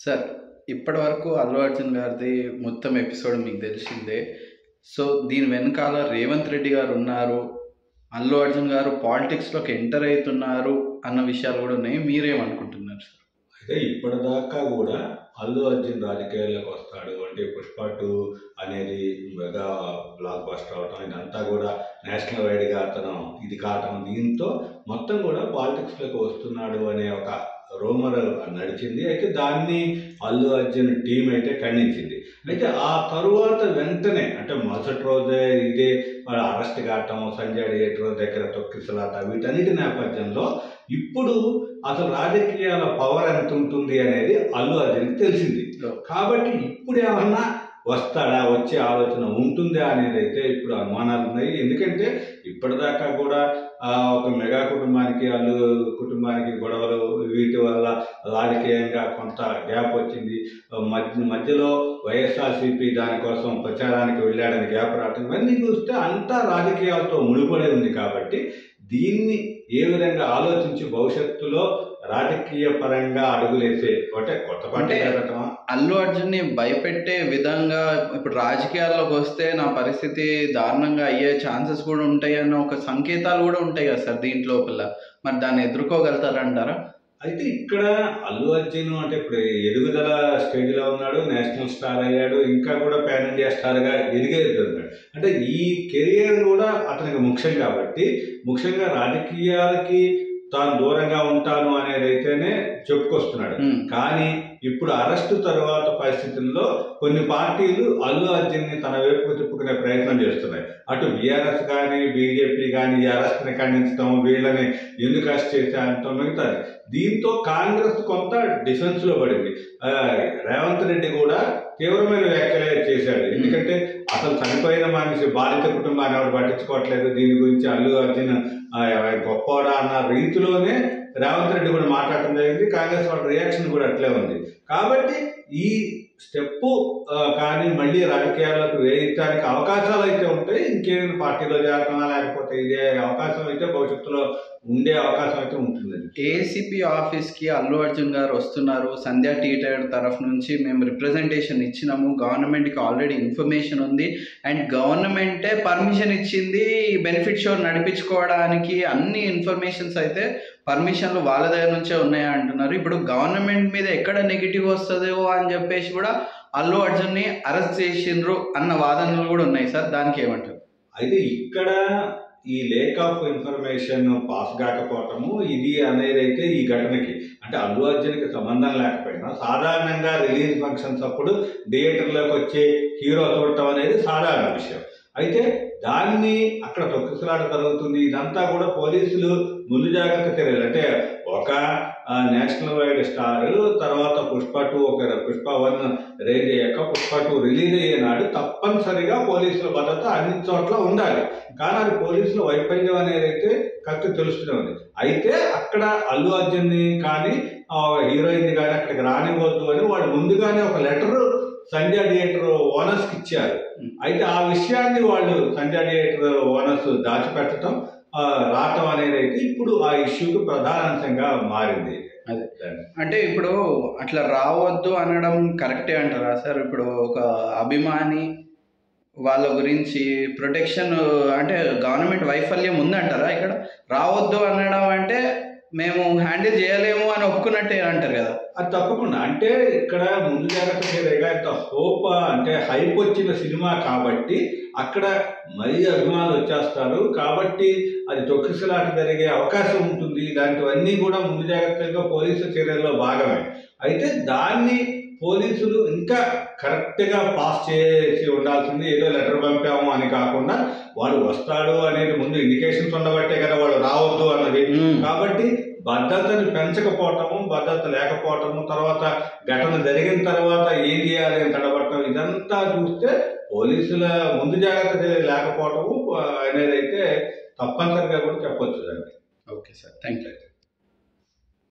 Sir, ఇప్పటివరకు అల్లు అర్జున్ గారిది మొత్తం ఎపిసోడ్ మీకు తెలిసిందే. సో, దీని వెనకాల రేవంత్ రెడ్డి గారు ఉన్నారు. అల్లు అర్జున్ గారు పాలిటిక్స్‌లోకి ఎంటర్ అయితున్నారు అన్న విషయాలు కూడా ఉన్నాయి. మీరేమనుకుంటున్నారు సార్? అయితే ఇప్పటిదాకా కూడా అల్లు అర్జున్ రాజకీయాల్లోకి వస్తాడు అంటే పుష్ప 2 అనేది మెగా బ్లాక్ బస్టర్ అవటం, ఇదంతా కూడా నేషనల్ వైడ్గా అతను ఇది కావటం, దీంతో మొత్తం కూడా పాలిటిక్స్లోకి వస్తున్నాడు అనే ఒక రూమర్ నడిచింది. అయితే దాన్ని అల్లు అర్జున్ టీం అయితే ఖండించింది. అయితే ఆ తరువాత వెంటనే అంటే మరుసటి రోజే ఇదే వాడు అరెస్ట్ కావటం, సంజయ్ థియేటర్ దగ్గర తొక్కిసలాట, వీటన్నిటి నేపథ్యంలో ఇప్పుడు అసలు రాజకీయాల పవర్ ఎంత ఉంటుంది అనేది అల్లు అర్జున్కి తెలిసింది. కాబట్టి ఇప్పుడు ఏమన్నా వస్తాడా, వచ్చే ఆలోచన ఉంటుందా అనేది అయితే ఇప్పుడు అనుమానాలు ఉన్నాయి. ఎందుకంటే ఇప్పటిదాకా కూడా ఒక మెగా కుటుంబానికి అల్లు కుటుంబానికి గొడవలు, వీటి వల్ల రాజకీయంగా కొంత గ్యాప్ వచ్చింది. మధ్యలో వైఎస్ఆర్సీపీ దానికోసం ప్రచారానికి వెళ్ళాడని గ్యాప్ రావటం, ఇవన్నీ చూస్తే అంతా రాజకీయాలతో ముడిపడి ఉంది. కాబట్టి దీన్ని ఏ విధంగా ఆలోచించి భవిష్యత్తులో రాజకీయ పరంగా అడుగులేసే అంటే కొత్త పార్టీ పెట్టడమా, అల్లు అర్జున్ని భయపెట్టే విధంగా ఇప్పుడు రాజకీయాల్లోకి వస్తే నా పరిస్థితి దారుణంగా అయ్యే ఛాన్సెస్ కూడా ఉంటాయి అన్న ఒక సంకేతాలు కూడా ఉంటాయి కదా సార్ దీంట్లో. మరి దాన్ని ఎదుర్కోగలుగుతారంటారా? అయితే ఇక్కడ అల్లు అర్జున్ అంటే ఇప్పుడు ఎదుగుదల స్టేజ్లో ఉన్నాడు, నేషనల్ స్టార్ అయ్యాడు, ఇంకా కూడా పాన్ ఇండియా స్టార్గా ఎదిగేస్తున్నాడు. అంటే ఈ కెరియర్ కూడా అతనికి ముఖ్యం కాబట్టి ముఖ్యంగా రాజకీయాలకి తాను దూరంగా ఉంటాను అనేది అయితేనే చెప్పుకొస్తున్నాడు. కానీ ఇప్పుడు అరెస్టు తర్వాత పరిస్థితుల్లో కొన్ని పార్టీలు అల్లు అర్జున్ని తన వైపుకు తిప్పుకునే ప్రయత్నం చేస్తున్నాయి. అటు బీఆర్ఎస్ కానీ బీజేపీ కానీ ఈ అరెస్ట్ని ఖండించడం, వీళ్ళని ఎందుకు అరెస్ట్ చేశారంటాం మిగతాది. దీంతో కాంగ్రెస్ కొంత డిఫెన్స్లో పడింది. రేవంత్ రెడ్డి కూడా తీవ్రమైన వ్యాఖ్యలే చేశాడు. ఎందుకంటే అసలు చనిపోయిన మనిషి బాధిత కుటుంబాన్ని ఎవరు పట్టించుకోవట్లేదు, దీని గురించి అల్లు అర్జున్ గొప్పవాడా అన్న రీతిలోనే రేవంత్ రెడ్డి కూడా మాట్లాడటం జరిగింది. కాంగ్రెస్ వాళ్ళ రియాక్షన్ కూడా అట్లే ఉంది. కాబట్టి ఈ స్టెప్పు కానీ మళ్ళీ రాజకీయాలకు వేయటానికి అవకాశాలు అయితే ఉంటాయి. ఇంకేదైనా పార్టీలో చేరటమా లేకపోతే ఇదే అవకాశం అయితే భవిష్యత్తులో ఉండే అవకాశం అయితే ఉంటుంది. ఏసీపీ ఆఫీస్కి అల్లు అర్జున్ గారు వస్తున్నారు, సంధ్యా థియేటర్ తరఫు నుంచి మేము రిప్రజెంటేషన్ ఇచ్చినాము, గవర్నమెంట్కి ఆల్రెడీ ఇన్ఫర్మేషన్ ఉంది అండ్ గవర్నమెంటే పర్మిషన్ ఇచ్చింది బెనిఫిట్ షో నడిపించుకోవడానికి, అన్ని ఇన్ఫర్మేషన్స్ అయితే పర్మిషన్లు వాళ్ళ దగ్గర నుంచే ఉన్నాయా అంటున్నారు. ఇప్పుడు గవర్నమెంట్ మీద ఎక్కడ నెగిటివ్ వస్తుందో అని చెప్పేసి కూడా అల్లు అర్జున్ని అరెస్ట్ చేసిండ్రు అన్న వాదనలు కూడా ఉన్నాయి సార్, దానికి ఏమంటారు? అయితే ఇక్కడ ఈ లేక్ ఆఫ్ ఇన్ఫర్మేషన్ పాస్ కాకపోవటము ఇది అనేది అయితే ఈ ఘటనకి అంటే అల్లు అర్జున్కి సంబంధం లేకపోయినా సాధారణంగా రిలీజ్ ఫంక్షన్స్ అప్పుడు థియేటర్లోకి వచ్చే హీరో చూడటం అనేది సాధారణ విషయం. అయితే దాన్ని అక్కడ తొక్కిసలాట జరుగుతుంది. ఇదంతా కూడా పోలీసులు ముందు జాగ్రత్త చర్యలు అంటే ఒక నేషనల్ వైడ్ స్టార్ తర్వాత పుష్ప 2 ఒక పుష్ప 1 రేంజ్ అయ్యాక పుష్ప 2 రిలీజ్ అయ్యే నాడు తప్పనిసరిగా పోలీసుల భద్రత అన్ని చోట్ల ఉండాలి. కానీ అది పోలీసుల వైఫల్యం అనేది అయితే కరెక్ట్ తెలుస్తూనే ఉంది. అయితే అక్కడ అల్లు అర్జున్ని కానీ హీరోయిన్ కానీ అక్కడికి రానివ్వద్దు అని వాళ్ళు ముందుగానే ఒక లెటర్ సంజయ్ థియేటర్ ఓనర్స్కి ఇచ్చారు. అయితే ఆ విషయాన్ని వాళ్ళు సంజయ్ థియేటర్ ఓనర్స్ దాచిపెట్టడం రావటం అనేది అయితే ఇప్పుడు ఆ ఇష్యూకి ప్రధాన అంశంగా మారింది. అదే అంటే ఇప్పుడు అట్లా రావద్దు అనడం కరెక్టే అంటారా సార్? ఇప్పుడు ఒక అభిమాని వాళ్ళ గురించి ప్రొటెక్షన్ అంటే గవర్నమెంట్ వైఫల్యం ఉందంటారా? ఇక్కడ రావద్దు అనడం అంటే మేము హ్యాండిల్ చేయలేము అని ఒప్పుకున్నట్టే అంటారు కదా. అది తప్పకుండా అంటే ఇక్కడ ముందు జాగ్రత్త చర్యగా ఇంత హోప్ అంటే హైప్ వచ్చిన సినిమా కాబట్టి అక్కడ మరీ అభిమానులు వచ్చేస్తారు. కాబట్టి అది తొక్కిసలాట జరిగే అవకాశం ఉంటుంది. ఇలాంటివన్నీ కూడా ముందు జాగ్రత్తగా పోలీసు చర్యల్లో భాగమే. అయితే దాన్ని పోలీసులు ఇంకా కరెక్ట్గా పాస్ చేసి ఉండాల్సింది. ఏదో లెటర్ పంపాము అని కాకుండా వాడు వస్తాడు అనేది ముందు ఇండికేషన్స్ ఉండబట్టే కదా వాడు రావద్దు అన్నది. కాబట్టి భద్రతని పెంచకపోవటము, భద్రత లేకపోవటము, తర్వాత ఘటన జరిగిన తర్వాత ఏం చేయాలి అని తడబట్టడం, ఇదంతా చూస్తే పోలీసుల ముందు జాగ్రత్త లేకపోవటము అనేది అయితే తప్పనిసరిగా కూడా చెప్పొచ్చు దాన్ని. Okay sir, thank you.